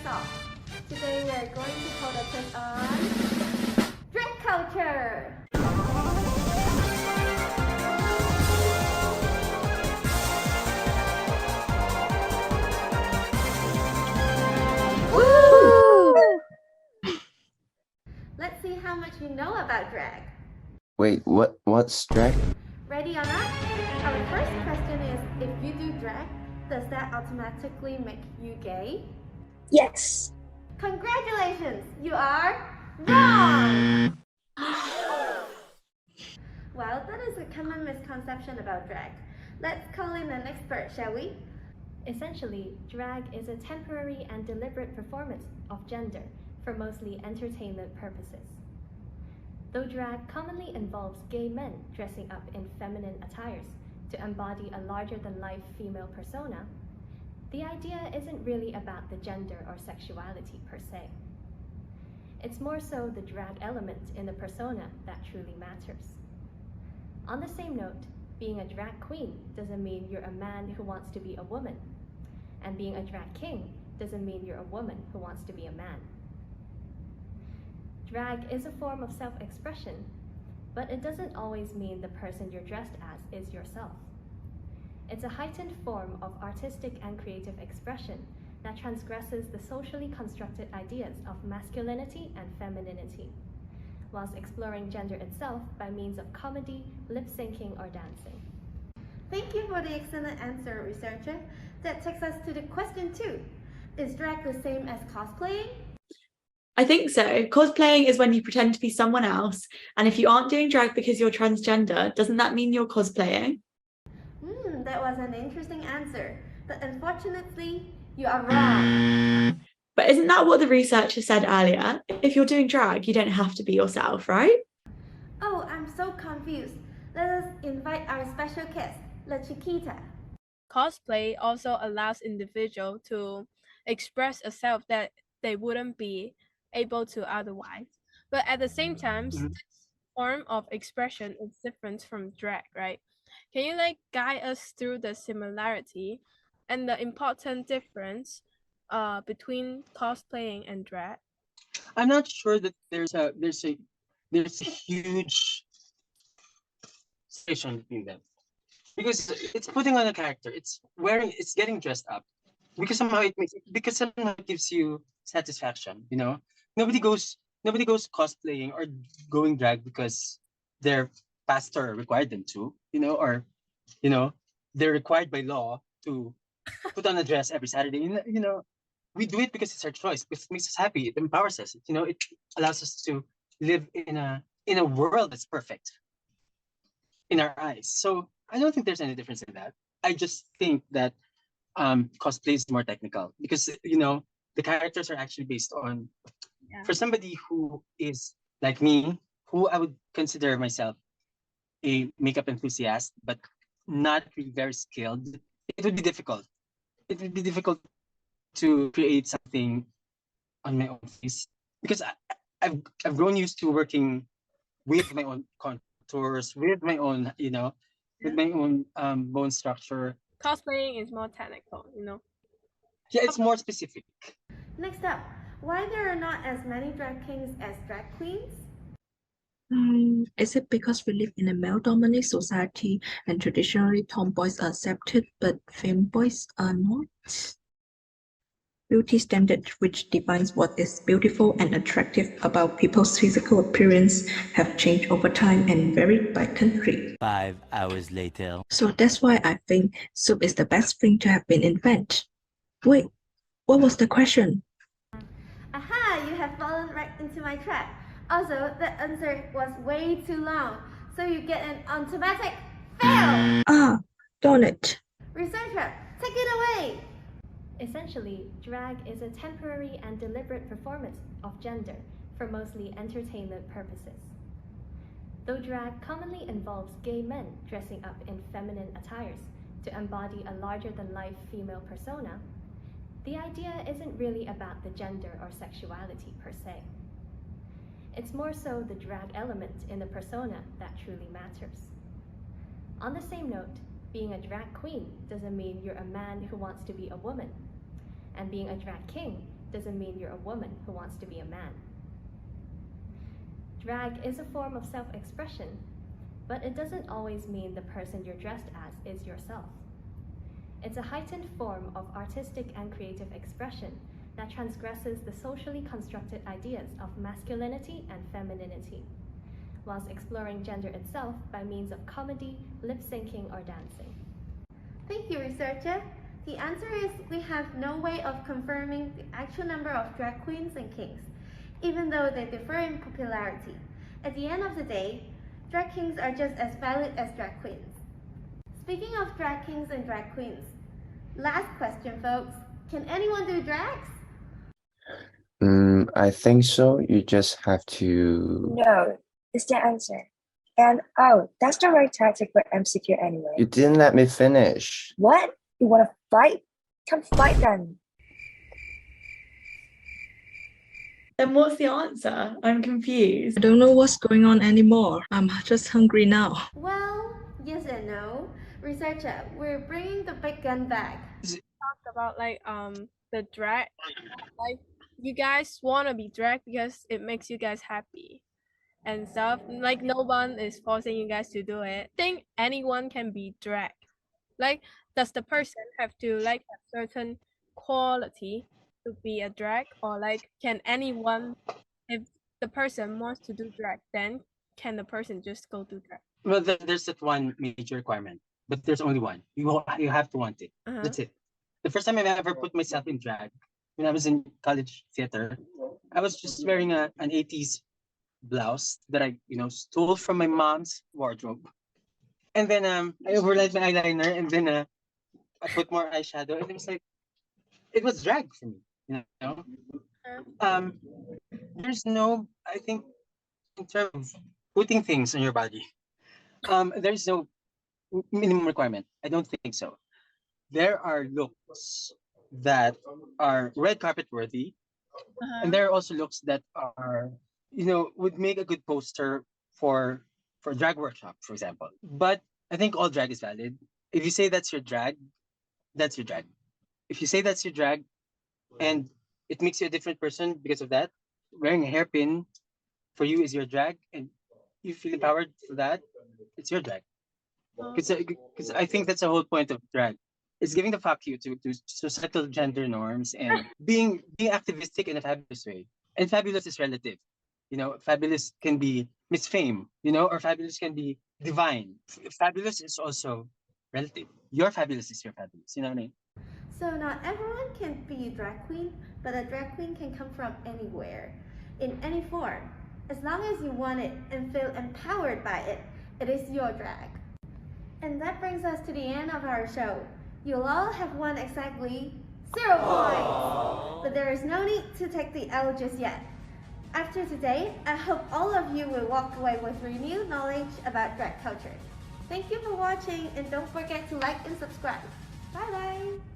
Unsolved. Today we are going to hold a quiz on drag culture. Woo! Let's see how much you know about drag. Wait, what's drag? Ready or not? Our first question is, if you do drag, does that automatically make you gay? Yes. Congratulations, you are wrong! Well, that is a common misconception about drag. Let's call in an expert, shall we? Essentially, drag is a temporary and deliberate performance of gender for mostly entertainment purposes. Though drag commonly involves gay men dressing up in feminine attires to embody a larger-than-life female persona, the idea isn't really about the gender or sexuality per se. It's more so the drag element in the persona that truly matters. On the same note, being a drag queen doesn't mean you're a man who wants to be a woman, and being a drag king doesn't mean you're a woman who wants to be a man. Drag is a form of self-expression, but it doesn't always mean the person you're dressed as is yourself. It's a heightened form of artistic and creative expression that transgresses the socially constructed ideas of masculinity and femininity, whilst exploring gender itself by means of comedy, lip-syncing, or dancing. Thank you for the excellent answer, researcher. That takes us to the question 2. Is drag the same as cosplaying? I think so. Cosplaying is when you pretend to be someone else, and if you aren't doing drag because you're transgender, doesn't that mean you're cosplaying? That was an interesting answer, but unfortunately, you are wrong. But isn't that what the researcher said earlier? If you're doing drag, you don't have to be yourself, right? Oh, I'm so confused. Let us invite our special guest, La Chiquita. Cosplay also allows individuals to express a self that they wouldn't be able to otherwise. But at the same time, this form of expression is different from drag, right? Can you guide us through the similarity and the important difference between cosplaying and drag? I'm not sure that there's a huge separation between them, because it's putting on a character, it's getting dressed up, because somehow it gives you satisfaction. Nobody goes cosplaying or going drag because their pastor required them to, or they're required by law to put on a dress every Saturday. We do it because it's our choice, because it makes us happy, it empowers us, it allows us to live in a world that's perfect in our eyes. So I don't think there's any difference in that. I just think that cosplay is more technical, because the characters are actually based on, for somebody who is like me, who I would consider myself a makeup enthusiast, but not really very skilled, it would be difficult. It would be difficult to create something on my own face, because I've grown used to working with my own contours, with my own with my own bone structure. Cosplaying is more technical, Yeah, it's more specific. Next up, why there are not as many drag kings as drag queens? Is it because we live in a male-dominated society and traditionally tomboys are accepted but femboys are not? Beauty standard, which defines what is beautiful and attractive about people's physical appearance, have changed over time and varied by country. 5 hours later. So that's why I think soup is the best thing to have been invented. Wait, what was the question? Aha, you have fallen right into my trap. Also, the answer was way too long, so you get an automatic fail. Ah, darn it. Researcher, take it away. Essentially, drag is a temporary and deliberate performance of gender for mostly entertainment purposes. Though drag commonly involves gay men dressing up in feminine attires to embody a larger-than-life female persona, the idea isn't really about the gender or sexuality per se. It's more so the drag element in the persona that truly matters. On the same note, being a drag queen doesn't mean you're a man who wants to be a woman, and being a drag king doesn't mean you're a woman who wants to be a man. Drag is a form of self-expression, but it doesn't always mean the person you're dressed as is yourself. It's a heightened form of artistic and creative expression that transgresses the socially constructed ideas of masculinity and femininity, whilst exploring gender itself by means of comedy, lip-syncing, or dancing. Thank you, researcher. The answer is we have no way of confirming the actual number of drag queens and kings, even though they differ in popularity. At the end of the day, drag kings are just as valid as drag queens. Speaking of drag kings and drag queens, last question, folks. Can anyone do drags? I think so. You just have to... No, is the answer. And oh, that's the right tactic for MCQ anyway. You didn't let me finish. What? You want to fight? Come fight then. Then what's the answer? I'm confused. I don't know what's going on anymore. I'm just hungry now. Well, yes and no. Researcher, we're bringing the big gun back. Talk about like the drag. Like you guys want to be drag because it makes you guys happy and stuff. Like no one is forcing you guys to do it. I think anyone can be drag. Like, does the person have to like have certain quality to be a drag, or like can anyone, if the person wants to do drag, then can the person just go do drag? Well, there's that one major requirement, but there's only one. You have to want it. That's it. The first time I ever put myself in drag, when I was in college theater, I was just wearing an 80s blouse that I stole from my mom's wardrobe, and then I overlaid my eyeliner, and then I put more eyeshadow, and it was like, it was drag for me, There's no, I think, in terms of putting things on your body, there's no minimum requirement. I don't think so. There are looks that are red carpet worthy, and there are also looks that are, would make a good poster for a drag workshop, for example. But I think all drag is valid. If you say that's your drag, that's your drag. If you say that's your drag, and it makes you a different person because of that, wearing a hairpin for you is your drag, and you feel empowered for that, it's your drag. Because I think that's the whole point of drag. It's giving the fuck you to societal gender norms and being activistic in a fabulous way. And fabulous is relative. Fabulous can be Miss Fame, or fabulous can be divine. Fabulous is also relative. Your fabulous is your fabulous. You know what I mean? So not everyone can be a drag queen, but a drag queen can come from anywhere, in any form. As long as you want it and feel empowered by it, it is your drag. And that brings us to the end of our show. You'll all have won exactly 0 points, but there is no need to take the L just yet. After today, I hope all of you will walk away with renewed knowledge about drag culture. Thank you for watching, and don't forget to like and subscribe. Bye bye!